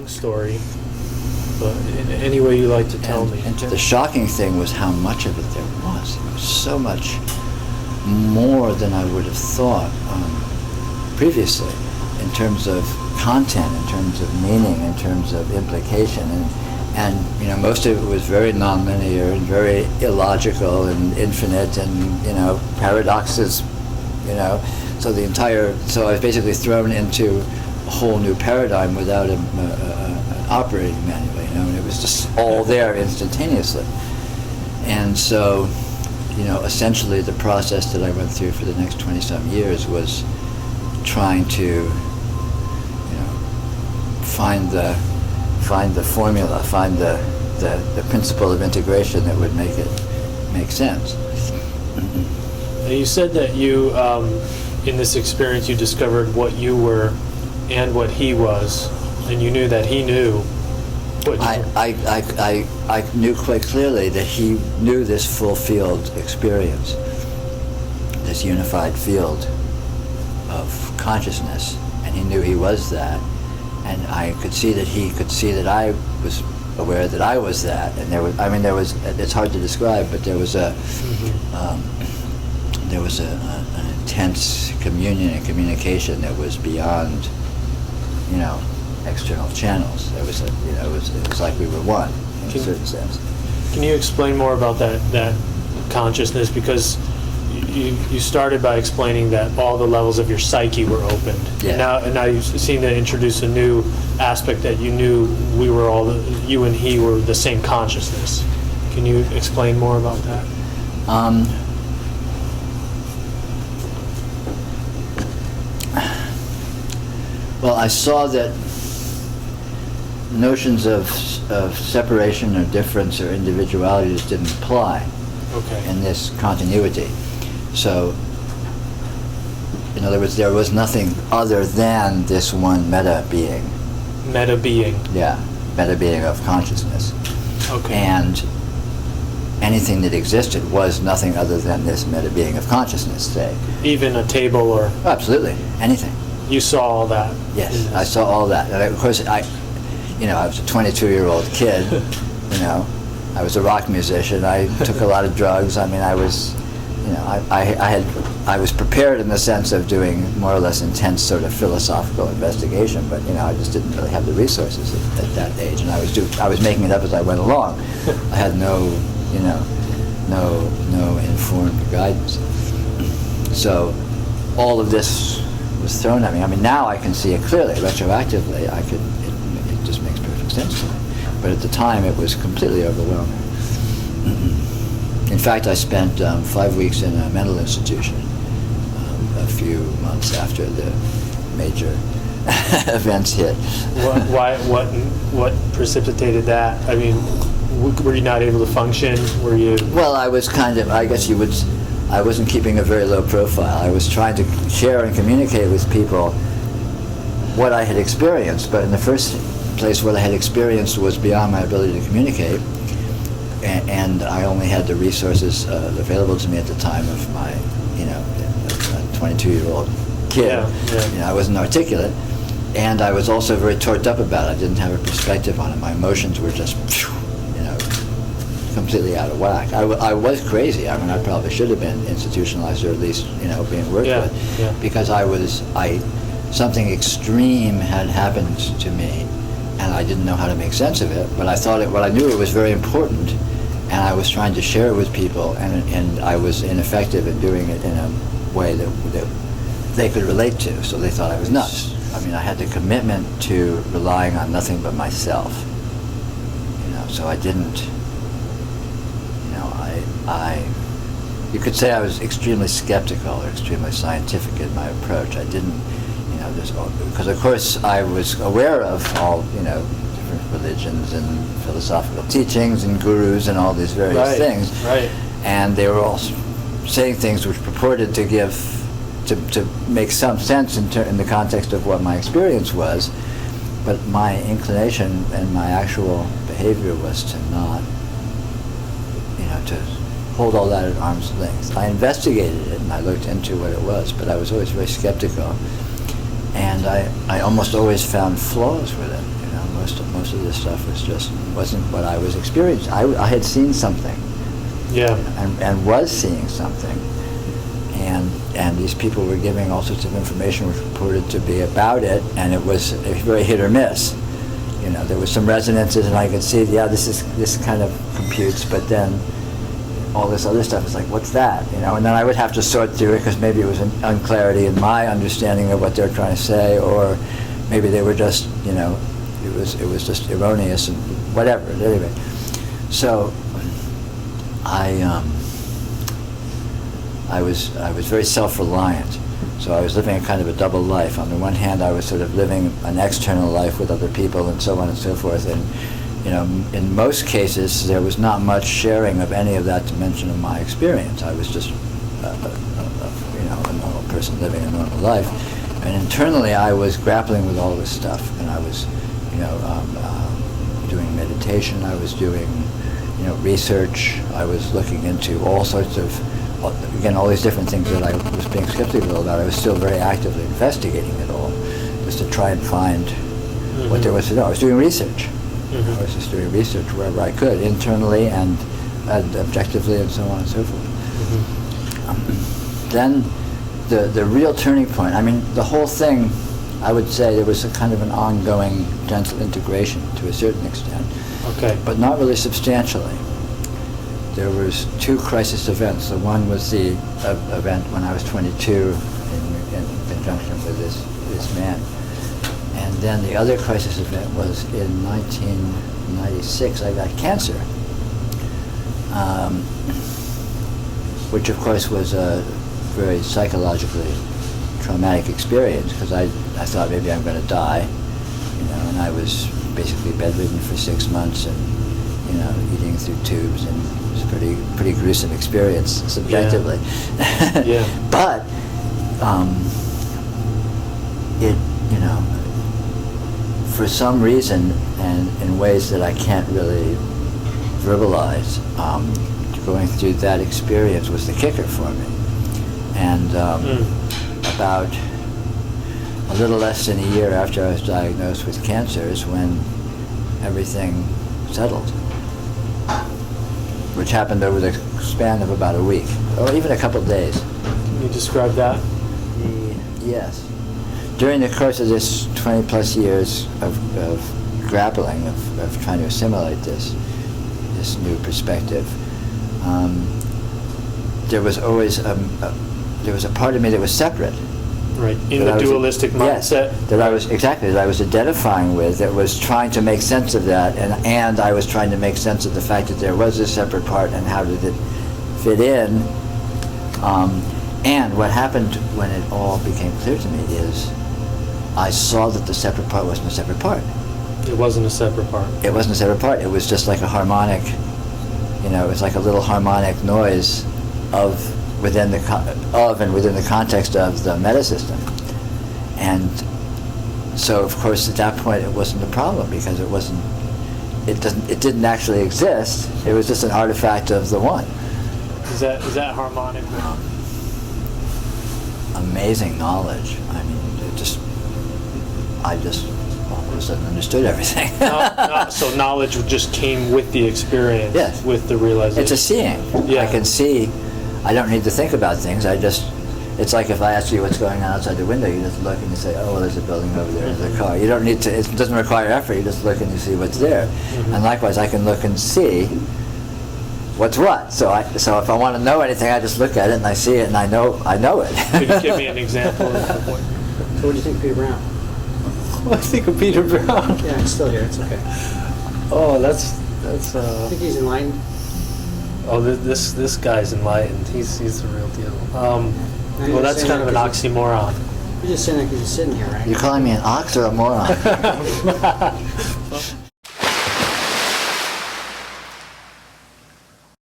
long story, but in any way you like to tell me. And the shocking thing was how much of it there was. It was so much more than I would have thought previously, in terms of content, in terms of meaning, in terms of implication, and most of it was very nonlinear and very illogical and infinite, and paradoxes, so so I was basically thrown into a whole new paradigm without an operating manual, and it was just all there instantaneously. And so, essentially the process that I went through for the next 20-some years was trying to, find the formula, find the principle of integration that would make it make sense. Now you said that you, in this experience, you discovered what you were and what he was, and you knew that he knew what you were. I knew quite clearly that he knew this full field experience, this unified field of consciousness, and he knew he was that, and I could see that he could see that I was aware that I was that, and there was, it's hard to describe, but there was an intense communion and communication that was beyond, external channels. It was like we were one in a certain sense. Can you explain more about that consciousness? Because you started by explaining that all the levels of your psyche were opened. Yeah. And now you seem to introduce a new aspect that you knew you and he were the same consciousness. Can you explain more about that? Well, I saw that notions of separation or difference or individuality just didn't apply in this continuity. So, in other words, there was nothing other than this one meta-being. Meta-being. Yeah, meta-being of consciousness. Okay. And anything that existed was nothing other than this meta-being of consciousness, say. Even a table or... Absolutely, anything. You saw all that? Yes, I saw all that. And of course, I was a 22-year-old kid, I was a rock musician, I took a lot of drugs, I was, I was prepared in the sense of doing more or less intense sort of philosophical investigation, but I just didn't really have the resources at that age, and I was making it up as I went along. I had no informed guidance. So all of this was thrown at me. Now I can see it clearly, retroactively. It just makes perfect sense to me. But at the time, it was completely overwhelming. In fact, I spent 5 weeks in a mental institution a few months after the major events hit. What precipitated that? Were you not able to function? Were you? Well, I was I wasn't keeping a very low profile. I was trying to share and communicate with people what I had experienced, but in the first place, what I had experienced was beyond my ability to communicate, and I only had the resources available to me at the time of my, a 22-year-old kid. Yeah. I wasn't articulate, and I was also very torqued up about it. I didn't have a perspective on it. My emotions were just, completely out of whack. I was crazy. I probably should have been institutionalized, or at least, being worked with, because something extreme had happened to me, and I didn't know how to make sense of it. But I knew it was very important, and I was trying to share it with people, and I was ineffective in doing it in a way that they could relate to. So they thought I was nuts. I had the commitment to relying on nothing but myself. So I didn't. You could say I was extremely skeptical or extremely scientific in my approach. I didn't, because of course I was aware of all, different religions and philosophical teachings and gurus and all these various things. Right. And they were all saying things which purported to to make some sense in the context of what my experience was. But my inclination and my actual behavior was to not, to hold all that at arm's length. I investigated it and I looked into what it was, but I was always very skeptical. And I almost always found flaws with it. most of this stuff wasn't what I was experiencing. I had seen something. Yeah. And was seeing something. And these people were giving all sorts of information which purported to be about it, and it was very hit or miss. There was some resonances, and I could see, this kind of computes, but then all this other stuff is like, what's that? And then I would have to sort through it because maybe it was an unclarity in my understanding of what they're trying to say, or maybe they were just, it was just erroneous and whatever. Anyway, so I was very self-reliant. So I was living a kind of a double life. On the one hand, I was sort of living an external life with other people and so on and so forth. And in most cases, there was not much sharing of any of that dimension of my experience. I was just a normal person living a normal life. And internally, I was grappling with all this stuff. And I was, doing meditation. I was doing, research. I was looking into all sorts of, again, all these different things that I was being skeptical about. I was still very actively investigating it all, just to try and find what there was to know. I was doing research. I was just doing research wherever I could, internally and objectively, and so on and so forth. Then the real turning point, the whole thing, I would say there was a kind of an ongoing gentle integration to a certain extent, but not really substantially. There was two crisis events. The one was the event when I was 22 in conjunction with this man. And then the other crisis event was in 1996. I got cancer, which of course was a very psychologically traumatic experience, because I thought maybe I'm going to die, and I was basically bedridden for 6 months and, eating through tubes, and it was a pretty gruesome experience subjectively. Yeah. But it, for some reason, and in ways that I can't really verbalize, going through that experience was the kicker for me. And about a little less than a year after I was diagnosed with cancer is when everything settled, which happened over the span of about a week, or even a couple of days. Can you describe that? Yes. During the course of this 20 plus years of grappling, of trying to assimilate this new perspective, there was always there was a part of me that was separate. Right, in the dualistic mindset. Yes, that I was identifying with, that was trying to make sense of that, and I was trying to make sense of the fact that there was a separate part, and how did it fit in. And what happened when it all became clear to me is I saw that the separate part wasn't a separate part. It wasn't a separate part. It wasn't a separate part. It was just like a harmonic, it was like a little harmonic noise within the context of the meta system. And so, of course, at that point, it wasn't a problem, because it didn't actually exist. It was just an artifact of the one. Is that harmonic? Amazing knowledge. I just all of a sudden understood everything. So knowledge just came with the experience. Yes. With the realization. It's a seeing. Yeah. I can see. I don't need to think about things. It's like if I ask you what's going on outside the window, you just look and you say, oh, well, there's a building over there, there's a car. You don't need to, it doesn't require effort, you just look and you see what's there. Mm-hmm. And likewise, I can look and see what's what. So if I want to know anything, I just look at it and I see it and I know it. Could you give me an example of that point? So what do you think of Peter Brown? What do I think of Peter Brown? Yeah, it's still here, it's okay. Oh, that's I think he's enlightened. Oh, this guy's enlightened. He's the real deal. Well, that's kind of an oxymoron. You're just saying that because he's sitting here, right? You're calling me an ox or a moron?